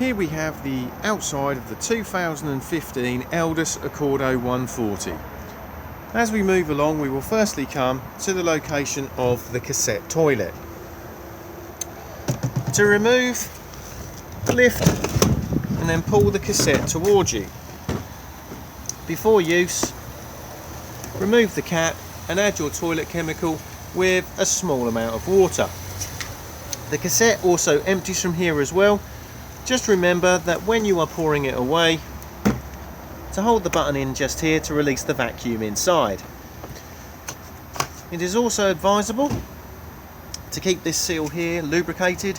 Here we have the outside of the 2015 Elddis Accordo 140. As we move along, we will firstly come to the location of the cassette toilet. To remove, lift and then pull the cassette towards you. Before use, remove the cap and add your toilet chemical with a small amount of water. The cassette also empties from here as well. Just remember that when you are pouring it away, to hold the button in just here to release the vacuum inside. It is also advisable to keep this seal here lubricated.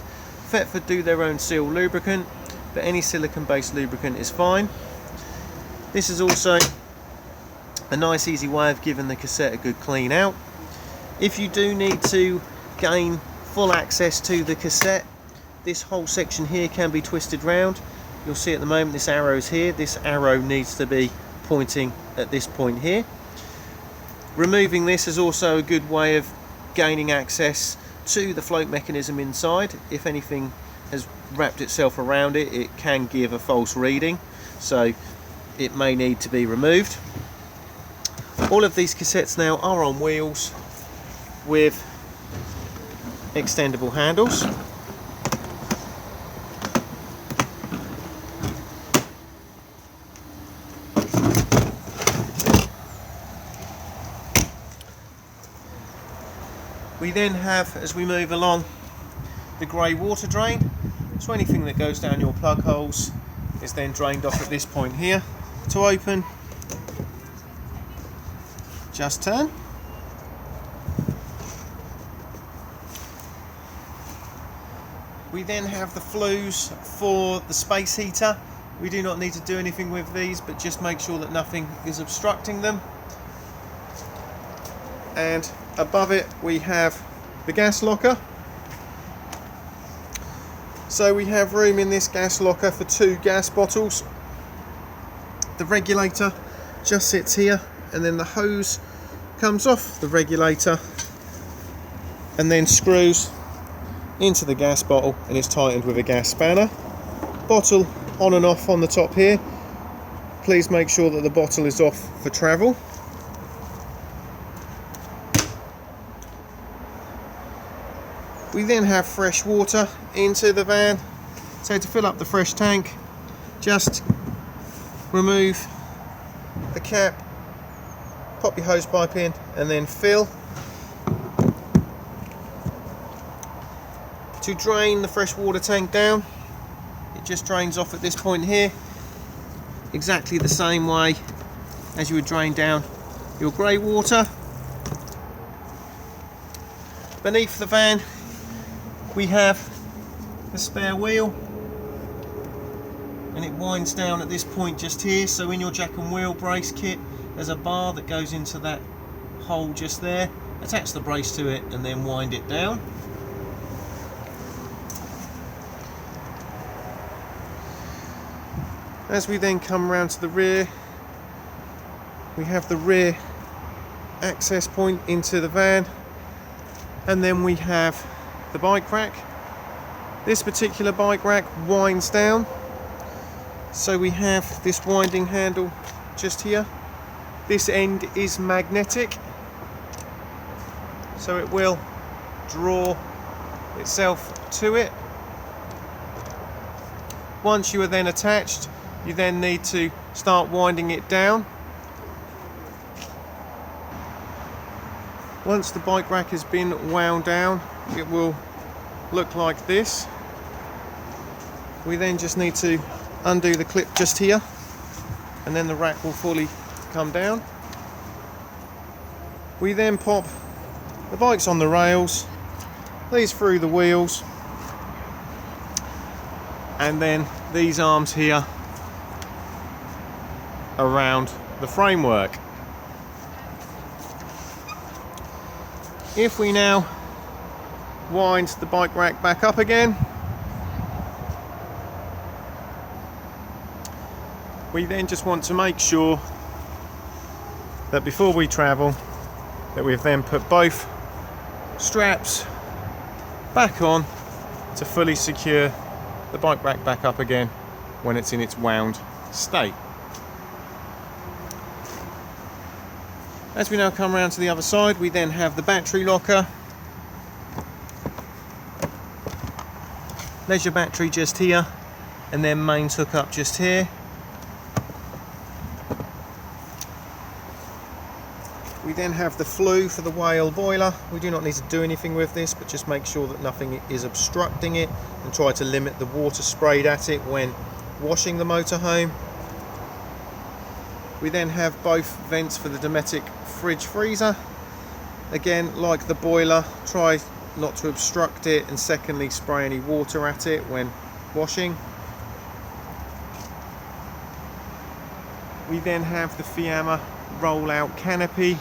Thetford do their own seal lubricant, but any silicone based lubricant is fine. This is also a nice easy way of giving the cassette a good clean out. If you do need to gain full access to the cassette, this whole section here can be twisted round. You'll see at the moment this arrow is here. This arrow needs to be pointing at this point here. Removing this is also a good way of gaining access to the float mechanism inside. If anything has wrapped itself around it, it can give a false reading, so it may need to be removed. All of these cassettes now are on wheels with extendable handles. We then have, as we move along, the grey water drain. So anything that goes down your plug holes is then drained off at this point here. To open, just turn. We then have the flues for the space heater. We do not need to do anything with these, but just make sure that nothing is obstructing them. And above it we have the gas locker. So we have room in this gas locker for 2 gas bottles. The regulator just sits here, and then the hose comes off the regulator and then screws into the gas bottle and is tightened with a gas spanner. Bottle on and off on the top here. Please make sure that the bottle is off for travel. We then have fresh water into the van. So to fill up the fresh tank, just remove the cap, pop your hose pipe in and then fill. To drain the fresh water tank down, it just drains off at this point here, exactly the same way as you would drain down your grey water. Beneath the van we have the spare wheel, and it winds down at this point just here. So in your jack and wheel brace kit there's a bar that goes into that hole just there. Attach the brace to it and then wind it down. As we then come around to the rear, we have the rear access point into the van, and then we have the bike rack. This particular bike rack winds down, so we have this winding handle just here. This end is magnetic, so it will draw itself to it. Once you are then attached, you then need to start winding it down. Once the bike rack has been wound down, it will look like this. We then just need to undo the clip just here, and then the rack will fully come down. We then pop the bikes on the rails, these through the wheels, and then these arms here around the framework. If we now wind the bike rack back up again, we then just want to make sure that before we travel that we've then put both straps back on to fully secure the bike rack back up again when it's in its wound state. As we now come around to the other side, we then have the battery locker. Leisure battery just here, and then mains hook up just here. We then have the flue for the whale boiler. We do not need to do anything with this, but just make sure that nothing is obstructing it and try to limit the water sprayed at it when washing the motorhome. We then have both vents for the Dometic fridge freezer. Again, like the boiler, try not to obstruct it, and secondly, spray any water at it when washing. We then have the Fiamma roll-out canopy.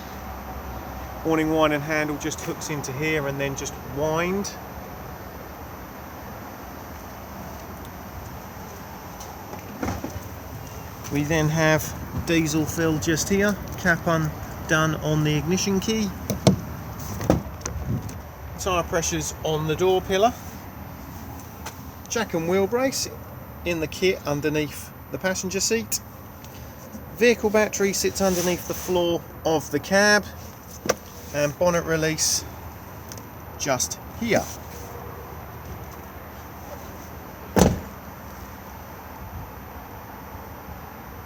Awning wind and handle just hooks into here and then just wind. We then have diesel fill just here, cap undone on the ignition key. Tyre pressures on the door pillar. Jack and wheel brace in the kit underneath the passenger seat. Vehicle battery sits underneath the floor of the cab, and bonnet release just here.